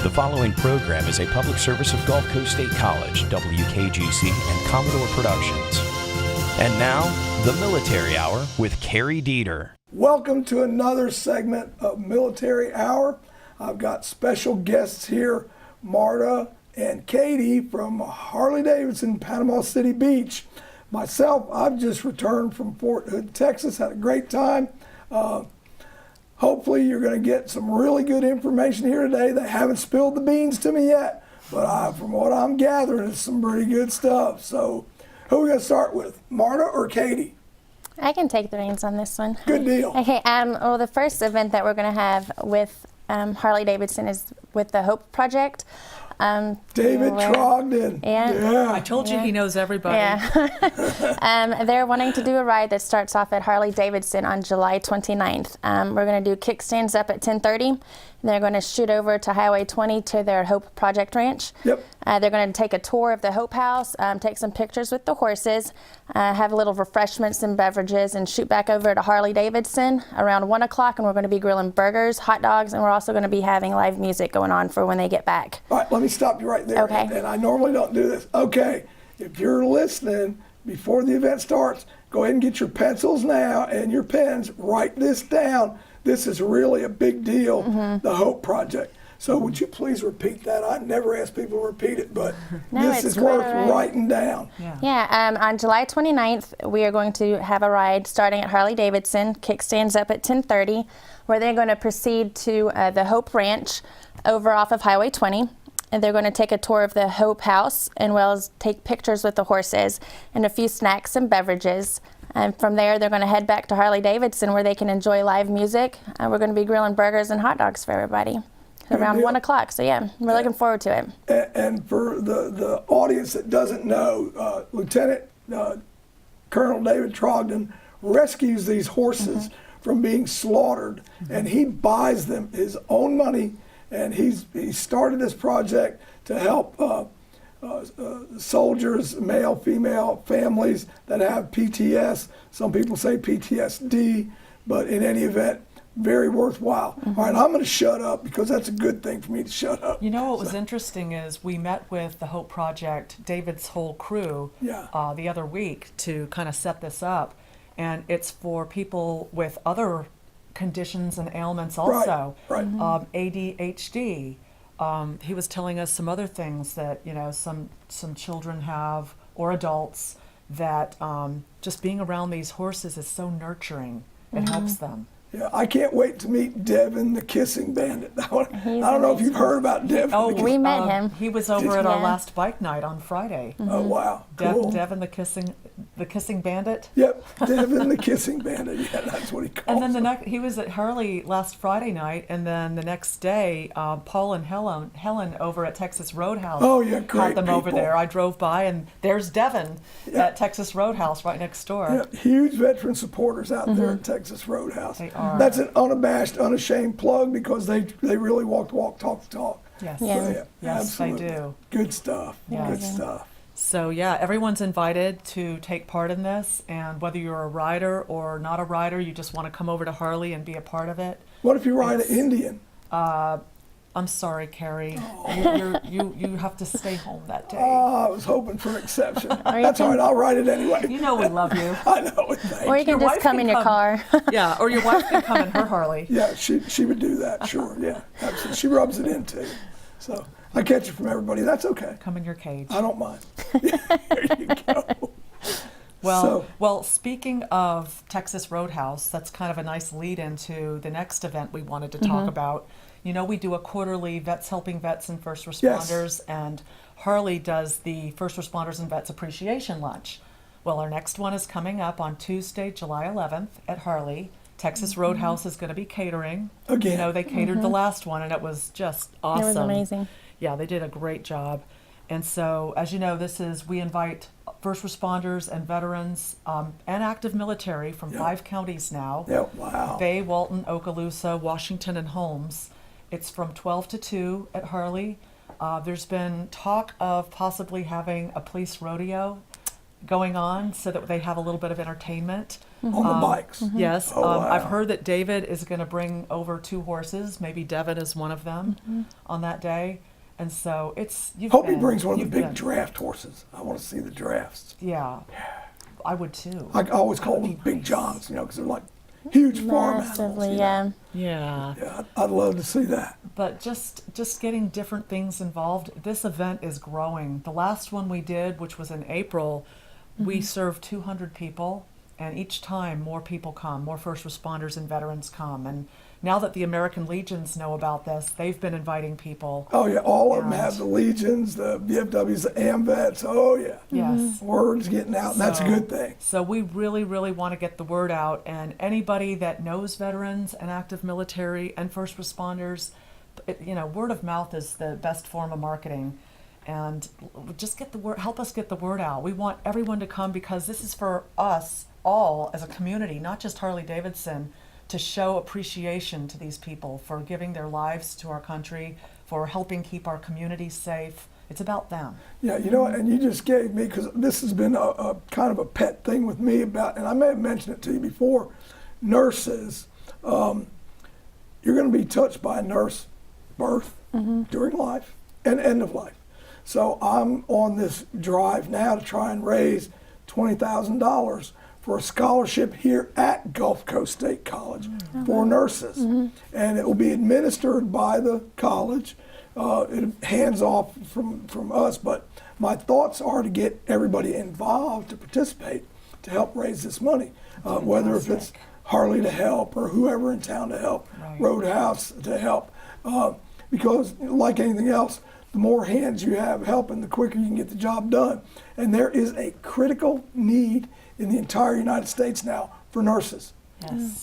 The following program is a public service of Gulf Coast State College, WKGC, and Commodore Productions. And now, the Military Hour with Carrie Dieter. Welcome to another segment of Military Hour. I've got special guests here, Marta and Katie from Harley Davidson, Panama City Beach. Myself, I've just returned from Fort Hood, Texas, had a great time. Hopefully you're going to get some really good information here today. They haven't spilled the beans to me yet, but from what I'm gathering, it's some pretty good stuff. So who are we going to start with, Marta or Katie? I can take the reins on this one. Good deal. Okay, well, the first event that we're going to have with Harley Davidson is with the Hope Project. David Trogdon. Yeah. I told you he knows everybody. Yeah. They're wanting to do a ride that starts off at Harley Davidson on July 29th. We're going to do kickstands up at 10:30. They're going to shoot over to Highway 20 to their Hope Project Ranch. Yep. They're going to take a tour of the Hope House, take some pictures with the horses, have a little refreshments and beverages, and shoot back over to Harley Davidson around 1 o'clock, and we're going to be grilling burgers, hot dogs, and we're also going to be having live music going on for when they get back. All right, let me stop you right there. Okay. And I normally don't do this. Okay, if you're listening before the event starts, go ahead and get your pencils now and your pens. Write this down. This is really a big deal, the Hope Project. So would you please repeat that? I never ask people to repeat it, but this is worth writing down. Yeah, on July 29th, we are going to have a ride starting at Harley Davidson, kickstands up at 10:30, where they're going to proceed to the Hope Ranch over off of Highway 20. And they're going to take a tour of the Hope House, and well as take pictures with the horses and a few snacks and beverages. And from there, they're going to head back to Harley Davidson, where they can enjoy live music. We're going to be grilling burgers and hot dogs for everybody around 1 o'clock. So yeah, we're looking forward to it. And for the audience that doesn't know, Lieutenant Colonel David Trogdon rescues these horses from being slaughtered, and he buys them his own money. And he started this project to help soldiers, male, female, families that have PTS. Some people say PTSD, but in any event, very worthwhile. All right, I'm going to shut up because that's a good thing for me to shut up. You know what was interesting is we met with the Hope Project, David's whole crew, the other week to kind of set this up. And it's for people with other conditions and ailments also. Right. ADHD. He was telling us some other things that, you know, some children have, or adults, that just being around these horses is so nurturing. It helps them. Yeah, I can't wait to meet Devin, the Kissing Bandit. I don't know if you've heard about Devin. Oh, we met him. He was over at our last bike night on Friday. Oh, wow. Cool. Devin, the Kissing Bandit. Yep, Devin, the Kissing Bandit. Yeah, that's what he calls And then him. he was at Harley last Friday night, and then the next day, Paul and Helen over at Texas Roadhouse. Oh, yeah, great had them over people. there. I drove by, and there's Devin at Texas Roadhouse right next door. Yeah, huge veteran supporters out there at Texas Roadhouse. They are. That's an unabashed, unashamed plug because they really walk the walk, talk the talk. Yes. So, Yeah. Yes, absolutely. they do. Good stuff. Yeah. Good stuff. So yeah, everyone's invited to take part in this, and whether you're a rider or not a rider, you just want to come over to Harley and be a part of it. What if you ride an Indian? I'm sorry, Carrie. You have to stay home that day. Oh, I was hoping for an exception. That's all right, I'll ride it anyway. You know we love you. I know. Thank Or you can Your just wife come can in your come. car. Yeah, or your wife can come in her Harley. Yeah, she would do that, sure. Yeah, absolutely. She rubs it in too. So I catch it from everybody. That's okay. Come in your cage. I don't mind. There you go. Well, speaking of Texas Roadhouse, that's kind of a nice lead into the next event we wanted to talk about. You know, we do a quarterly Vets Helping Vets and First Responders, and Harley does the First Responders and Vets Appreciation Lunch. Well, our next one is coming up on Tuesday, July 11th at Harley. Texas Roadhouse is going to be catering. Again. You know, they catered the last one, and it was just awesome. It was amazing. Yeah, they did a great job. And so, as you know, we invite first responders and veterans and active military from 5 counties now. Yeah, wow. Bay, Walton, Okaloosa, Washington, and Holmes. It's from 12 to 2 at Harley. There's been talk of possibly having a police rodeo going on so that they have a little bit of entertainment. on the bikes. Yes, Oh, wow. I've heard that David is going to bring over 2 horses. Maybe Devin is one of them on that day. And so Hope he brings one of the big draft horses. I want to see the drafts. Yeah, I would too. I always call them Big Johns, because they're like huge farm animals. Massively, Yeah. Yeah, I'd love to see that. But just getting different things involved. This event is growing. The last one we did, which was in April, we served 200 people, and each time more people come, more first responders and veterans come. And now that the American Legions know about this, they've been inviting people. Oh yeah, all of them have the Legions, the VFWs, the AMVETs. Oh yeah. Yes. Word's getting out, and that's a good thing. So we really, really want to get the word out, and anybody that knows veterans and active military and first responders, word of mouth is the best form of marketing. And just get the word, help us get the word out. We want everyone to come because this is for us all as a community, not just Harley Davidson, to show appreciation to these people for giving their lives to our country, for helping keep our communities safe. It's about them. Yeah, and you just gave me, because this has been a kind of a pet thing with me about, and I may have mentioned it to you before, nurses. You're going to be touched by a nurse birth, during life, and end of life. So I'm on this drive now to try and raise $20,000 for a scholarship here at Gulf Coast State College for nurses. And it will be administered by the college, hands off from us, but my thoughts are to get everybody involved to participate to help raise this money, whether if it's Harley to help or whoever in town to help, Roadhouse to help, because like anything else, the more hands you have helping, the quicker you can get the job done. And there is a critical need in the entire United States now for nurses,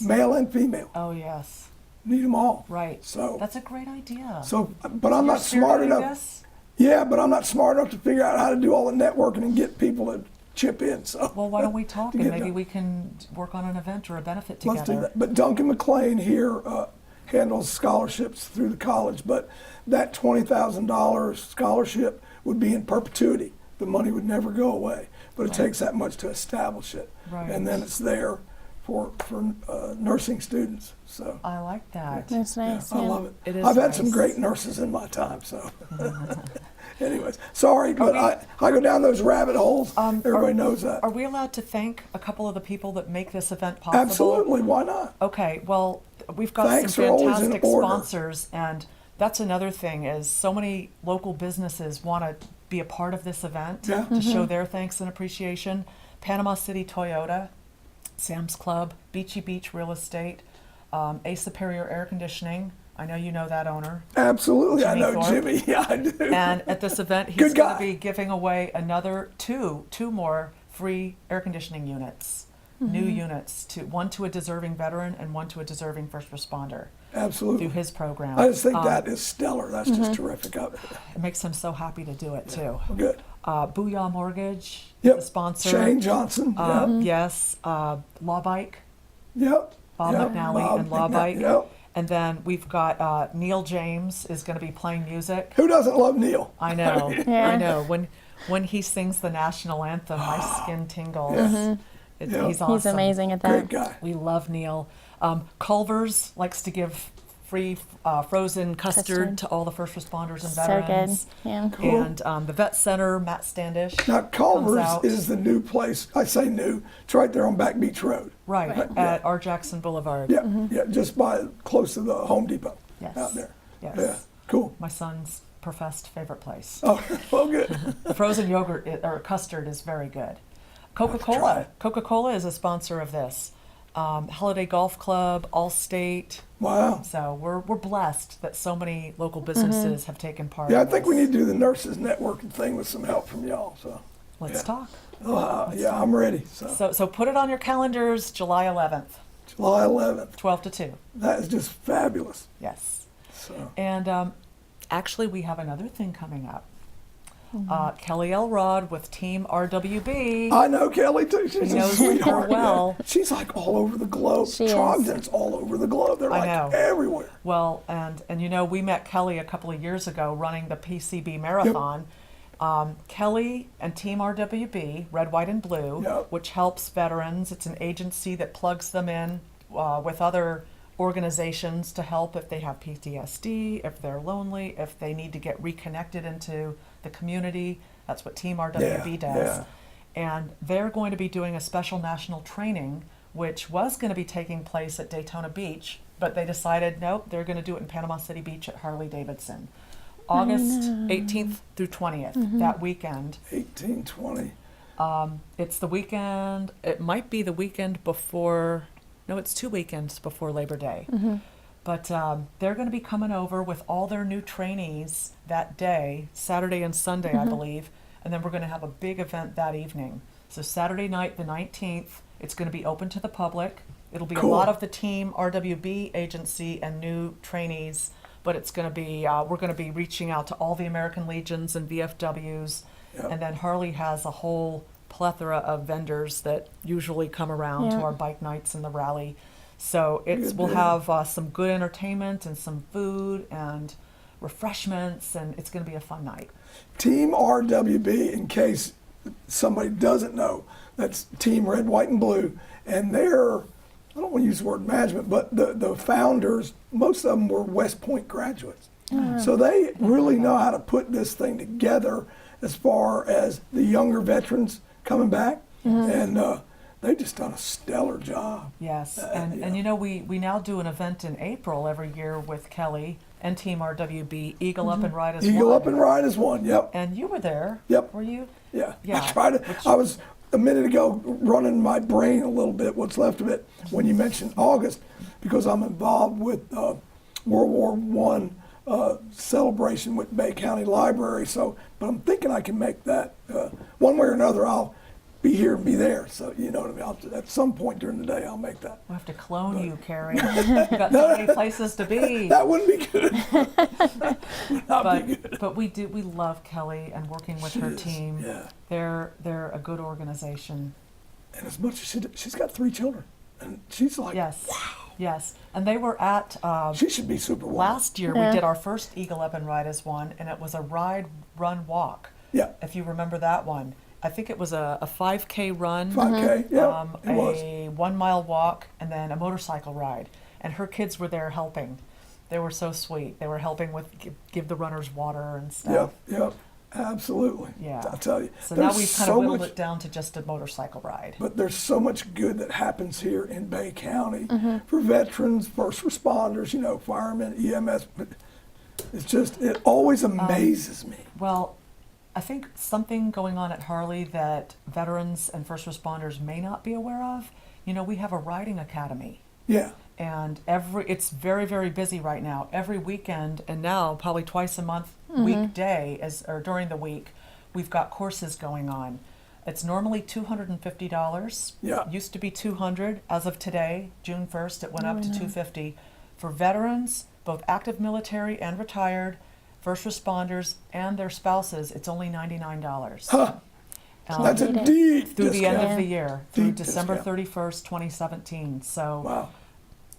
male and female. Oh yes, need them all. Right. So that's a great idea. So, but I'm not smart enough. This? Yeah, but I'm not smart enough to figure out how to do all the networking and get people to chip in. So well, why don't we talk and maybe we can work on an event or a benefit together. Let's do that. But Duncan McLean here handles scholarships through the college, but that $20,000 scholarship would be in perpetuity. The money would never go away, but it takes that much to establish it, and then it's there for nursing students. So I like that. That's nice. I love it. It is I've had nice. some great nurses in my time. So, anyways, sorry, but I go down those rabbit holes. Everybody knows that. Are we allowed to thank a couple of the people that make this event possible? Absolutely. Why not? Okay. Well, we've got Thanks some are always in fantastic order. sponsors, and that's another thing is so many local businesses want to be a part of this event to show their thanks and appreciation. Panama City Toyota, Sam's Club, Beachy Beach Real Estate, A Superior Air Conditioning. I know you know that owner. Absolutely, Jimmy I know Thorpe. Jimmy. Yeah, I do. And at this event, he's Good going guy. to be giving away another two more free air conditioning units, new units, one to a deserving veteran and one to a deserving first responder. Absolutely. Through his program. I just think that is stellar. That's just terrific of it. It makes him so happy to do it too. Good. Booyah Mortgage, Yep. the sponsor. Shane Johnson. Yes. Law Bike, Yep. Bob Yep. McNally Bob and Law McNally, Bike. Yep. And then we've got Neil James is going to be playing music. Who doesn't love Neil? I know. Yeah. I know. When he sings the national anthem, my skin tingles. Yeah. He's awesome. He's amazing at that. Great guy. We love Neil. Culver's likes to give free frozen custard to all the first responders and So veterans. good. Yeah. Cool. And the Vet Center, Matt Standish. Now, comes Culver's out. is the new place. I say new. It's right there on Back Beach Road. Right, at R. Jackson Boulevard. Yeah, yeah, just close to the Home Depot. Yes. Out there. Yes. Yeah, cool. My son's professed favorite place. Oh, well, good. The frozen yogurt or custard is very good. try Coca-Cola. it. Coca-Cola is a sponsor of this. Holiday Golf Club, Allstate. Wow. So we're blessed that so many local businesses have taken part. Yeah, I in think we this. need to do the nurses networking thing with some help from y'all. So, Let's talk. yeah, I'm ready. So, So put it on your calendars, July 11th, July 11th. 12 to 2. That is just fabulous. Yes. So, And actually, we have another thing coming up. Kelly Elrod with Team RWB. I know Kelly too. She's a knows her sweetheart. well. She's like all over the globe. She is. Trogdon's all over the globe. They're I like know. everywhere. Well, and we met Kelly a couple of years ago running the PCB marathon, Kelly and Team RWB, Red, White, and Blue, Yep. which helps veterans. It's an agency that plugs them in with other organizations to help if they have PTSD, if they're lonely, if they need to get reconnected into the community. That's what Team RWB does. Yeah. And they're going to be doing a special national training, which was going to be taking place at Daytona Beach, but they decided, nope, they're going to do it in Panama City Beach at Harley Davidson. August 18th through 20th, that weekend. 18, 20. It's the weekend, it might be the weekend before, no, it's 2 weekends before Labor Day. But they're going to be coming over with all their new trainees that day, Saturday and Sunday, I believe, and then we're going to have a big event that evening. So Saturday night, the 19th, it's going to be open to the public. It'll be Cool. a lot of the Team RWB agency and new trainees, but it's going to be, we're going to be reaching out to all the American Legions and VFWs, Yep. and then Harley has a whole plethora of vendors that usually come around to Yeah. our bike nights and the rally. So it's Good we'll deal. have some good entertainment and some food and refreshments, and it's going to be a fun night. Team RWB, in case somebody doesn't know, that's Team Red, White, and Blue. And they're, I don't want to use the word management, but the founders, most of them were West Point graduates. So they really know how to put this thing together as far as the younger veterans coming back. And they've just done a stellar job. Yes, yeah. and you know, we now do an event in April every year with Kelly and Team RWB, Eagle Up and Ride as Eagle one. Up and Ride is one, yep. And you were there. Yep. Were you? Yeah. Yeah, I tried to, I was a minute ago running my brain a little bit, what's left of it, when you mentioned August, because I'm involved with World War I celebration with Bay County Library. So, but I'm thinking I can make that one way or another. I'll be here and be there. So you know what I mean. At some point during the day, I'll make that. We'll have to clone you, Carrie. You've got so many places to be. That wouldn't be good. Would not be good. But we love Kelly and working with her is, team. yeah. They're a good organization. And as much as she's got 3 children, and she's like, Yes. wow, Yes. And they were at she should be Superwoman. last year Yeah. we did our first Eagle Up and Ride as one, and it was a ride, run, walk. Yeah, If you remember that one. I think it was a 5K run, 5K. Yeah, it was. a 1 mile walk, and then a motorcycle ride. And her kids were there helping. They were so sweet. They were helping with give the runners water and stuff. Yep, absolutely. Yeah. I tell you. So now there's we've kind of so whittled much, it down to just a motorcycle ride. but there's so much good that happens here in Bay County for veterans, first responders, you know, firemen, EMS. But it's just, it always amazes me. Well, I think something going on at Harley that veterans and first responders may not be aware of, you know, we have a riding academy. Yeah, And it's very, very busy right now. Every weekend, and now probably twice a month, weekday, or during the week, we've got courses going on. It's normally $250. Yeah. Used to be $200. As of today, June 1st, it went up to $250. For veterans, both active military and retired, first responders and their spouses, it's only $99. that's a deep Through the end discount. of the year, through Deep December discount. 31st, 2017. So Wow.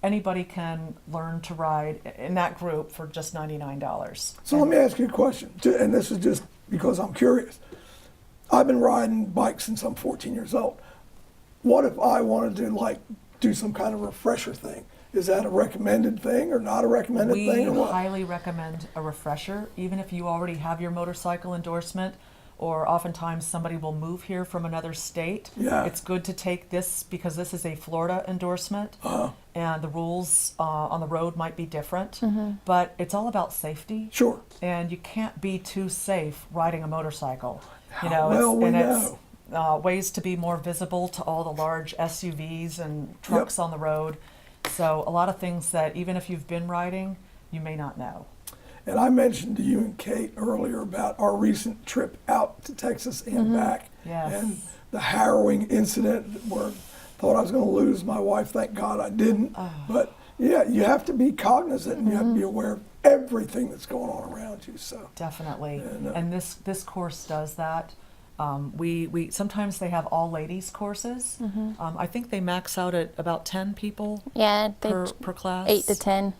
anybody can learn to ride in that group for just $99. So let me ask you a question, and this is just because I'm curious. I've been riding bikes since I'm 14 years old. What if I wanted to do some kind of refresher thing? Is that a recommended thing or not a recommended We thing or what? highly recommend a refresher, even if you already have your motorcycle endorsement, or oftentimes somebody will move here from another state. Yeah. It's good to take this because this is a Florida endorsement, and the rules on the road might be different, but it's all about safety. Sure. And you can't be too safe riding a motorcycle. You How know, well we it's know. ways to be more visible to all the large SUVs and trucks on the road. So a lot of things that even if you've been riding, you may not know. And I mentioned to you and Kate earlier about our recent trip out to Texas and back. Yes. And the harrowing incident where I thought I was going to lose my wife. Thank God I didn't. But yeah, you have to be cognizant and you have to be aware of everything that's going on around you. So Definitely. Yeah, And this course does that. We sometimes they have all ladies courses. I think they max out at about 10 people Yeah, per class. 8 to 10.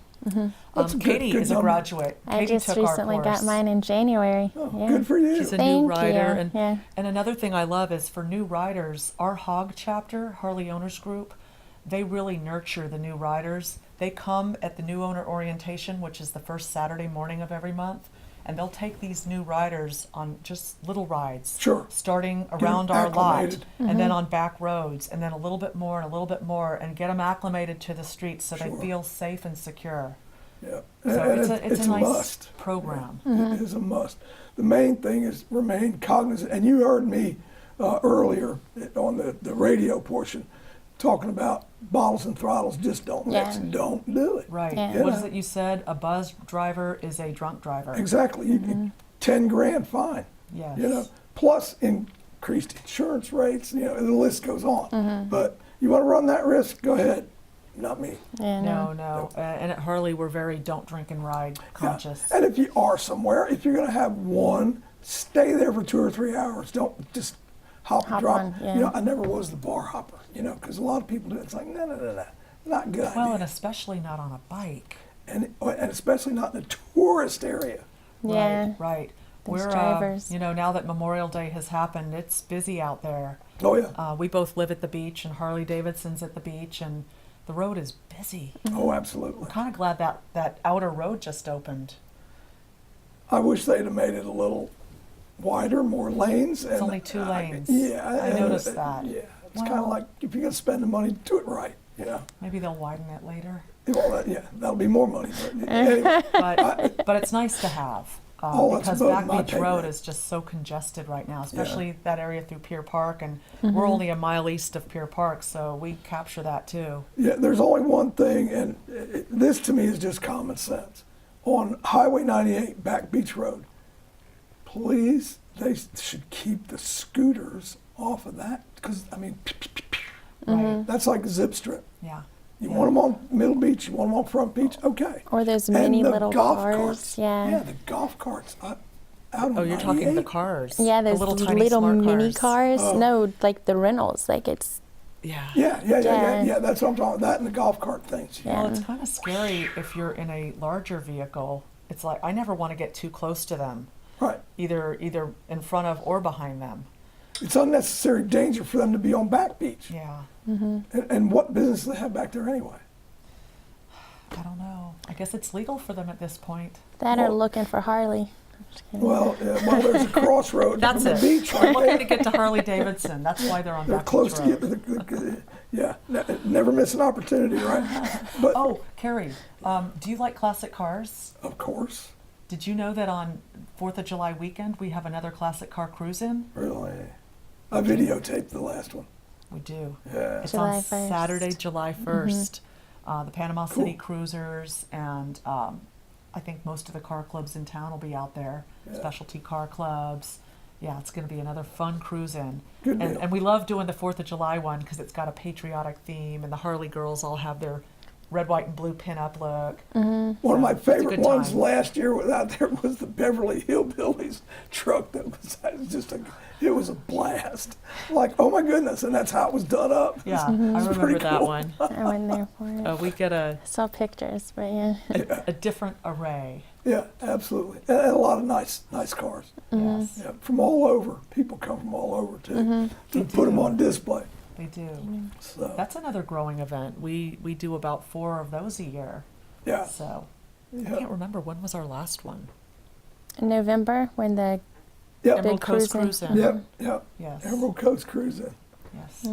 That's a Katie good is a number. graduate. I Katie just took recently our got course. mine in January. Oh, Yeah. good for you. She's a Thank new rider. you. And, Yeah. and another thing I love is for new riders, our HOG chapter, Harley Owners Group, they really nurture the new riders. They come at the new owner orientation, which is the first Saturday morning of every month, and they'll take these new riders on just little rides. Sure. Starting them around our lot, acclimated. and then on back roads, and then a little bit more and a little bit more, and get them acclimated to the streets so Sure. they feel safe and secure. Yeah. So And it's a nice must. program. It is a must. The main thing is remain cognizant. And you heard me earlier on the radio portion talking about bottles and throttles. Just don't mix. Yeah. Don't do it. Right. Yeah. What is it you said? A buzz driver is a drunk driver. Exactly. You 10 grand fine. Yes. You know, plus increased insurance rates. You know, the list goes on. But you want to run that risk? Go ahead. Not me. Yeah, No. And at Harley, we're very don't drink and ride conscious. And if you are somewhere, if you're going to have one, stay there for 2 or 3 hours. Don't just hop and Hop drop. on, yeah. You know, I never was the bar hopper, you know, because a lot of people do it. It's like, no, not a good Well, and idea. especially not on a bike. And especially not in a tourist area. Yeah. Right. Those We're, drivers. now that Memorial Day has happened, it's busy out there. Oh, yeah. We both live at the beach, and Harley Davidson's at the beach, and the road is busy. Oh, absolutely. Kind of glad that outer road just opened. I wish they'd have made it a little wider, more lanes. It's only 2 lanes. Yeah. I noticed that. Yeah. It's kind of Well- like if you're going to spend the money, do it right. You know. Maybe they'll widen it later. Well, yeah, that'll be more money. But anyway, But it's nice to have. Oh, that's Because above my Back Beach pay Road grade. is just so congested right now, especially that area through Pier Park, and we're only a mile east of Pier Park, so we capture that too. yeah, there's only one thing, and this to me is just common sense. On Highway 98, Back Beach Road, please, they should keep the scooters off of that, because, I mean, Right. that's like a zip strip. Yeah. You want them on Middle Beach, you want them on Front Beach, okay. Or those And mini the little golf cars. carts. Yeah. the golf carts out on Oh, you're talking the 98. cars. Yeah, the those little little, tiny smart mini cars. cars. No, like the rentals. Like it's Yeah. Yeah, that's what I'm talking about, that and the golf cart things. Yeah. Well, it's kind of scary if you're in a larger vehicle. It's like I never want to get too close to them, Right. either in front of or behind them. It's unnecessary danger for them to be on Back Beach. Yeah. And what business do they have back there anyway? I don't know. I guess it's legal for them at this point. that or Well- looking for Harley. I'm just kidding. Well, there's a crossroad That's from it. the beach They're right looking there. to get to Harley Davidson. That's why they're on They're Back close Beach to Road. get to never miss an opportunity, right? But Oh, Carrie, do you like classic cars? of course, Did you know that on 4th of July weekend we have another classic car cruise-in? really, I videotaped the last one. We do. Yeah. It's July on 1st. Saturday, July 1st. The Panama City Cool. Cruisers and I think most of the car clubs in town will be out there. Yeah. Specialty car clubs. Yeah, it's going to be another fun cruise-in. Good And, deal. and we love doing the 4th of July one because it's got a patriotic theme and the Harley girls all have their red, white, and blue pin-up look. One of my it's a favorite good ones time. last year was out there was the Beverly Hillbillies truck. That was just it was a blast. Like, oh my goodness, and that's how it was done up. Yeah, I It's remember pretty that cool. one. I went there for it. We get a Saw pictures, but yeah. a different array. Yeah, absolutely, and a lot of nice cars. Yes, Yeah, from all over. People come from all over too to put them on display. they do. So That's another growing event. We do about 4 of those a year. yeah, So I yeah, can't remember when was our last one. In November when the yeah, Emerald Coast cruise-in. Cruise-In. yeah. Yes. Emerald Coast Cruising. Yes.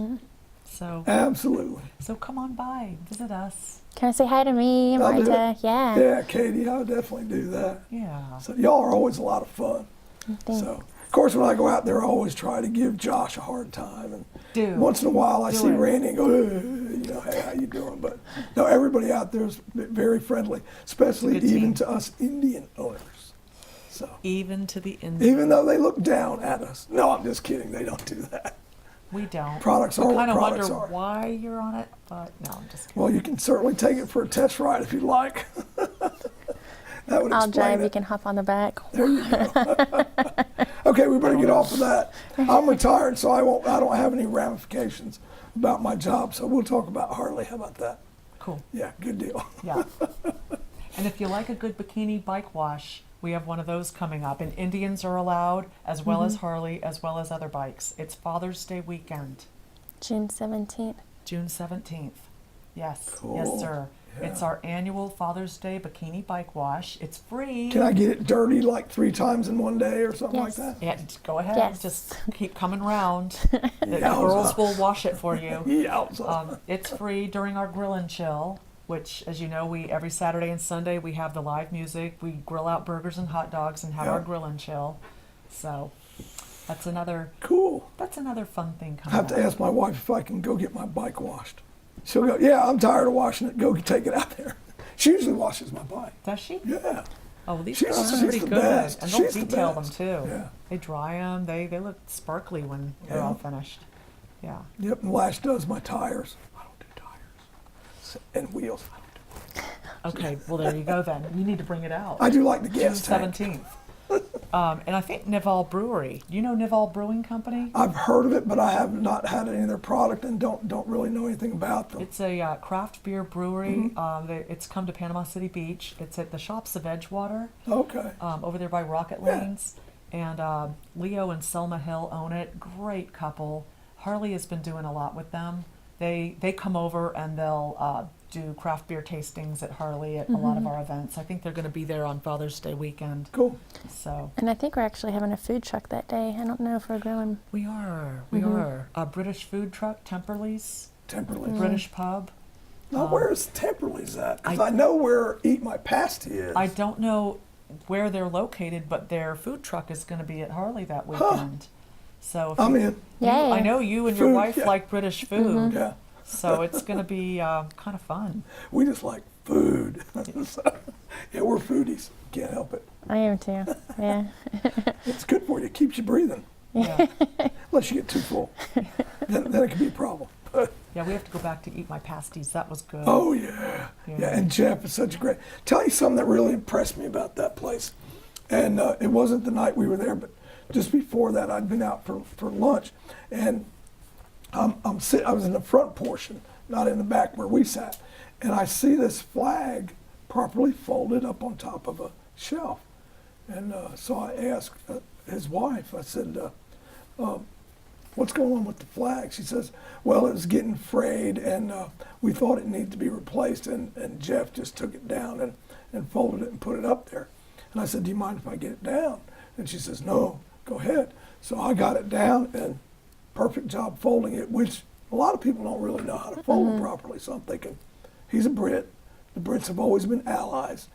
So Absolutely. come on by, visit us. Can I say hi to me, I'll do Marta? it. Yeah. Yeah, Katie, I'll definitely do that. Yeah. So y'all are always a lot of fun. Thanks. So, of course, when I go out there, I always try to give Josh a hard time. And Do. once in a while, I Do see it. Randy and go, you know, hey, how you doing? But no, everybody out there is very friendly, especially It's a good even team. to us Indian owners. So, Even to the end. even though they look down at us. No, I'm just kidding. They don't do that. We don't. Products we are what kind of products wonder are. why you're on it, but no, I'm just kidding. Well, you can certainly take it for a test ride if you'd like. That would I'll explain drive. it. You can hop on the back. There you go. Okay, we better get off of that. I'm retired, so I don't have any ramifications about my job. So we'll talk about Harley. How about that? Cool. Yeah, good deal. Yeah. And if you like a good bikini bike wash, we have one of those coming up. And Indians are allowed, as well as Harley, as well as other bikes. It's Father's Day weekend. June 17th. June 17th. Yes. Cool. Yes, sir. Yeah. It's our annual Father's Day bikini bike wash. It's free. Can I get it dirty like 3 times in one day or something like Yes. that? Yeah, go ahead. Yes. Just keep coming round. The Yowza. girls will wash it for you. Yeah. It's free during our grill and chill, which, as you know, we every Saturday and Sunday we have the live music. We grill out burgers and hot dogs and have Yeah. our grill and chill. So that's another Cool. fun thing I coming have up. to ask my wife if I can go get my bike washed. She'll go, yeah, I'm tired of washing it. Go take it out there. She usually washes my bike. Does she? Yeah. Oh, these She's- girls are she's pretty the good, best. and they'll She's the detail them best. too. Yeah. They dry them. They look sparkly when they're Yeah. all finished. Yeah. Yep, and Lash does my tires. I don't do tires. And wheels. I don't do. Okay. Well, there you go then. You need to bring it out. I do like the June gas tank. 17th. And I think Nival Brewery. You know Nival Brewing Company? I've heard of it, but I have not had any of their product and don't really know anything about them. It's a craft beer brewery. Mm-hmm. It's come to Panama City Beach. It's at the Shops of Edgewater, Okay. over there by Rocket Yeah. Lanes. And Leo and Selma Hill own it. Great couple. Harley has been doing a lot with them. They come over and they'll do craft beer tastings at Harley at a lot of our events. I think they're going to be there on Father's Day weekend. Cool. So And I think we're actually having a food truck that day. I don't know if we're grilling. we are. A British food truck, Temperley's, Temperley's. British pub. Now, where's Temperley's at? Because I- I know where Eat My Pasty is. I don't know where they're located, but their food truck is going to be at Harley that weekend. So if I'm you- in. Yay. I know you and your Food, wife yeah. like British food, Yeah. so it's going to be kind of fun. We just like food. So, yeah, we're foodies. Can't help it. I am too. Yeah. It's good for you. It keeps you breathing. Yeah, Unless you get too full. then it can be a problem. yeah. We have to go back to Eat My Pasties. That was good. Oh, yeah. Yeah, and Jeff is such a great. Tell you something that really impressed me about that place. And it wasn't the night we were there, but just before that, I'd been out for lunch. And I was in the front portion, not in the back where we sat. And I see this flag properly folded up on top of a shelf. And so I asked his wife, I said, what's going on with the flag? She says, well, it was getting frayed and we thought it needed to be replaced. And Jeff just took it down and folded it and put it up there. And I said, do you mind if I get it down? And she says, no, go ahead. So I got it down and perfect job folding it, which a lot of people don't really know how to fold it properly. So I'm thinking, he's a Brit. The Brits have always been allies.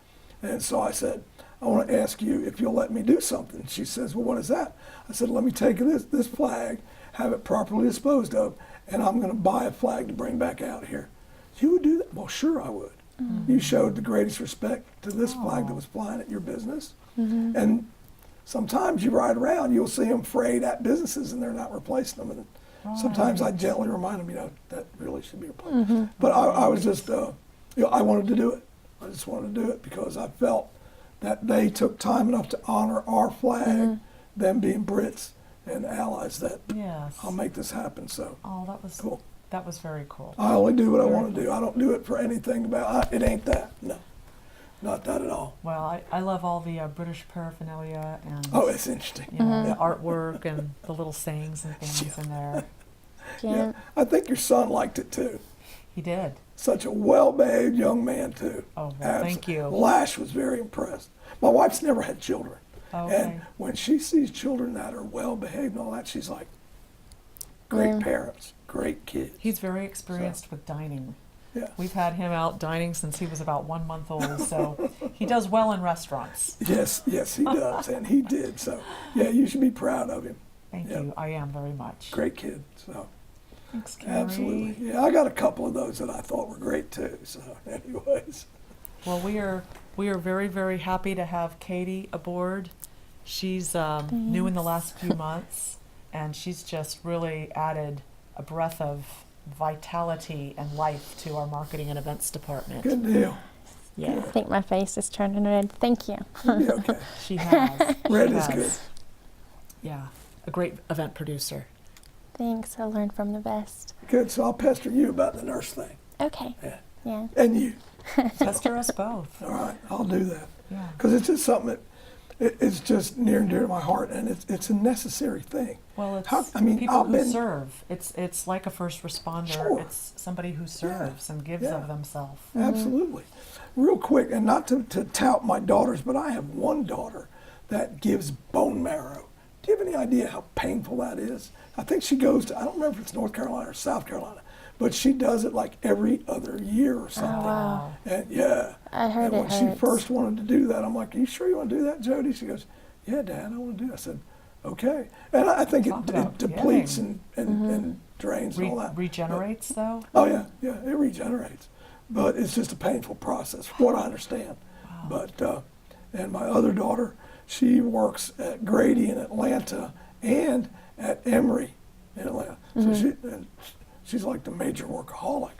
And so I said, I want to ask you if you'll let me do something. She says, well, what is that? I said, let me take this flag, have it properly disposed of, and I'm going to buy a flag to bring back out here. You would do that? Well, sure I would. You showed the greatest respect to this flag that was flying at your business. And sometimes you ride around, you'll see them frayed at businesses and they're not replacing them. And sometimes I gently remind them, that really should be replaced. But I was just, I wanted to do it. I just wanted to do it because I felt that they took time enough to honor our flag, them being Brits and allies, that Yes. I'll make this happen. So Oh, that was cool. That was very cool. I only do what I want to do. I don't do it for anything about it. Ain't that? No, not that at all. Well, I love all the British paraphernalia and Oh, it's interesting. you know, the artwork and the little sayings and things in there. Yeah, I think your son liked it too. He did. Such a well-behaved young man too. Oh, well, thank you. Lash was very impressed. My wife's never had children, Okay. and when she sees children that are well-behaved and all that, she's like, great parents, great kids. He's very experienced with dining. Yeah. We've had him out dining since he was about 1 month old, so he does well in restaurants. Yes, he does, and he did. So, yeah, you should be proud of him. Thank Yep. you. I am very much. Great kid. So, Thanks, Carrie. absolutely. Yeah, I got a couple of those that I thought were great too. So, anyways. Well, we are very, very happy to have Katie aboard. She's new in the last few months, and she's just really added a breath of vitality and life to our marketing and events department. Good deal. I think my face is turning red. Thank you. You'll be okay. She has. Red She is has. good. Yeah, a great event producer. Thanks. I'll learn from the best. Good. So I'll pester you about the nurse thing. Okay. Yeah. Yeah. And you. Pester us both. All right, I'll do that. Yeah. Because it's just something that it's just near and dear to my heart, and it's a necessary thing. Well, it's people I've who been, serve. It's like a first responder. Sure. It's somebody who serves and gives of themselves. Absolutely. Real quick, and not to tout my daughters, but I have one daughter that gives bone marrow. Do you have any idea how painful that is? I think she goes to, I don't remember if it's North Carolina or South Carolina, but she does it like every other year or something. Oh, wow. And yeah. I heard and when it she hurts. first wanted to do that, I'm like, are you sure you want to do that, Jody? She goes, yeah, Dad, I want to do it. I said, okay. And I think it depletes and drains and all that. Regenerates, though? Oh, yeah, it regenerates. But it's just a painful process, from what I understand. Wow. But, and my other daughter, she works at Grady in Atlanta and at Emory in Atlanta. So she's like the major workaholic.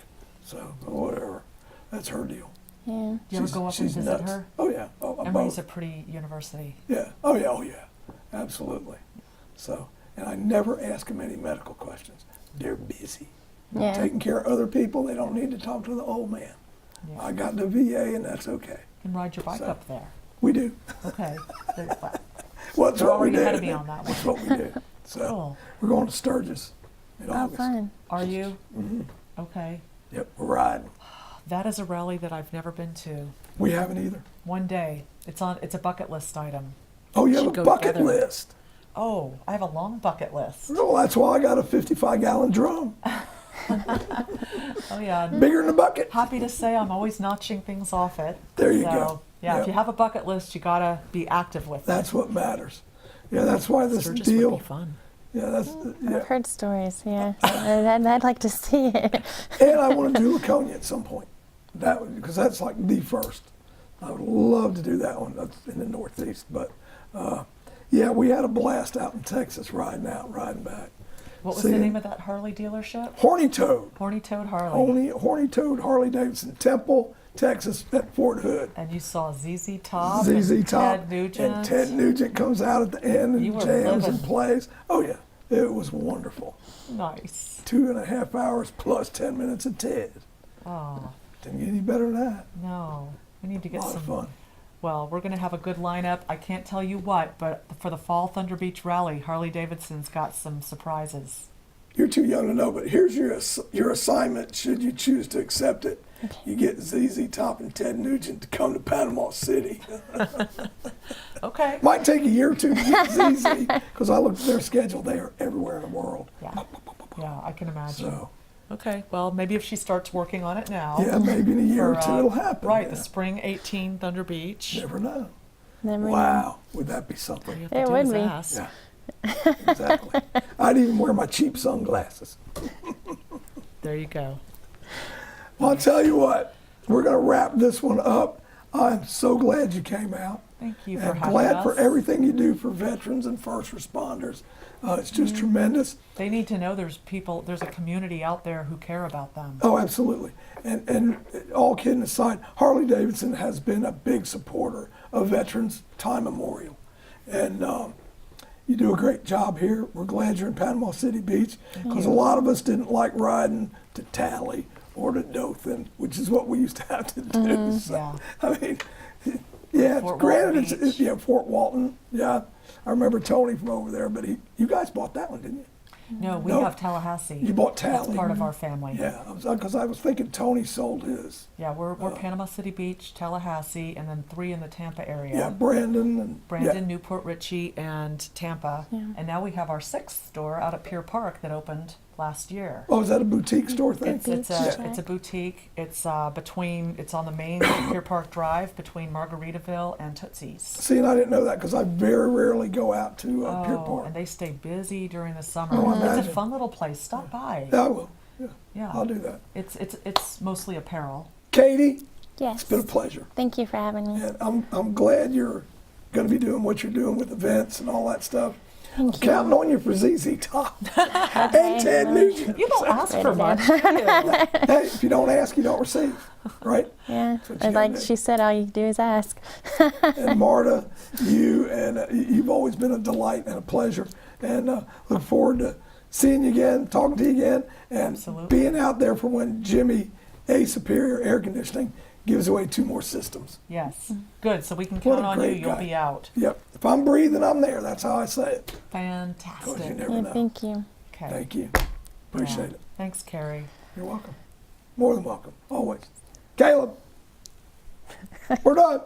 So, whatever. That's her deal. Yeah. You ever go up and visit nuts. her? Oh, yeah. Emory's a pretty university. Yeah. Oh, yeah. Absolutely. So, and I never ask them any medical questions. They're busy. Yeah. Taking care of other people. They don't need to talk to the old man. Yeah. I got the VA, and that's okay. You can ride your bike up there. We do. Okay. Well, that's You're what we already do. ahead of me on that one. That's what we do. So Cool. we're going to Sturgis in Oh, August. fun. Are you? Okay. Yep, we're riding. That is a rally that I've never been to. We haven't either. One day. It's a bucket list item. Oh, you have Should a go bucket together. list. Oh, I have a long bucket list. Well, that's why I got a 55-gallon drum. Oh, yeah. Bigger than a bucket. Happy to say I'm always notching things off it. There you So, go. Yeah, Yep. if you have a bucket list, you gotta be active with it. That's what matters. Yeah, that's why this Sturgis deal. would be fun. Yeah, that's yeah. I've heard stories, yeah. I'd like to see it. And I want to do Laconia at some point. Because that's like the first. I would love to do that one. That's in the Northeast. But yeah, we had a blast out in Texas riding back. What was the name of that Harley dealership? Horny Toad. Horny Toad Harley. Horny Toad Harley Davidson, Temple, Texas, at Fort Hood. And you saw ZZ Top ZZ and Top. Ted Nugent. And Ted Nugent comes out at the end You and were jams and living. plays. Oh, yeah. It was wonderful. Nice. 2.5 hours plus 10 minutes of Ted. Oh, Didn't get any better than that. no. We need to A get lot some. of fun. Well, we're going to have a good lineup. I can't tell you what, but for the Fall Thunder Beach Rally, Harley Davidson's got some surprises. You're too young to know, but here's your assignment should you choose to accept it. Okay. You get ZZ Top and Ted Nugent to come to Panama City. Okay. Might take a year or two to get ZZ, because I looked at their schedule. They are everywhere in the world. Yeah, I can imagine. So, Okay, well, maybe if she starts working on it now. yeah, maybe in a year for, or two it'll happen. Right, yeah. the Spring 18 Thunder Beach. Never know. Never Wow, would that be All something? you have to It do would is be. ask. Yeah, exactly. I'd even wear my cheap sunglasses. There you go. Well, I'll tell you what, we're going to wrap this one up. I'm so glad you came out. Thank you for And having glad us. for everything you do for veterans and first responders. It's just tremendous. They need to know there's a community out there who care about them. Oh, absolutely. And all kidding aside, Harley Davidson has been a big supporter of Veterans Time Memorial. And you do a great job here. We're glad you're in Panama City Beach, because a lot of us didn't like riding to Tally or to Dothan, which is what we used to have to do. So, Yeah. I mean, yeah, Fort granted, Walton it's yeah, Fort Walton. Yeah, I remember Tony from over there, but you guys bought that one, didn't you? No, we No. have Tallahassee. You bought Tally. That's part of our family. Yeah, because I was thinking Tony sold his. Yeah, we're Panama City Beach, Tallahassee, and then 3 in the Tampa area. Yeah, Brandon and Brandon, Newport Richie, and Tampa. Yeah. And now we have our 6th store out at Pier Park that opened last year. Oh, is that a boutique store thing? It's a boutique. It's it's on the main Pier Park Drive between Margaritaville and Tootsie's. See, and I didn't know that because I very rarely go out to Pier Park. And they stay busy during the summer. Oh, I It's a imagine. fun little place. Stop by. Yeah, I will. Yeah, Yeah. I'll do that. It's mostly apparel. Katie, Yes. it's been a pleasure. Thank you for having me. And I'm glad you're going to be doing what you're doing with events and all that stuff. I'm Thank you. counting on you for ZZ Top and Ted Nugent. You don't ask for Right much, do you? Hey, if you don't ask, you don't receive, right? Yeah. what you And like gotta do. she said, all you do is ask. And Marta, you've always been a delight and a pleasure. And look forward to seeing you again, talking to you again, and Absolutely. being out there for when Jimmy A Superior Air Conditioning gives away 2 more systems. Yes. Good. So we can What count a on you. great You'll guy. be out. Yep. If I'm breathing, I'm there. That's how I say it. 'Cause you Fantastic. never Yeah, know. thank you. Okay. Thank you. Appreciate Yeah. it. Thanks, Carrie. You're welcome. More than welcome. Always. Caleb, we're done.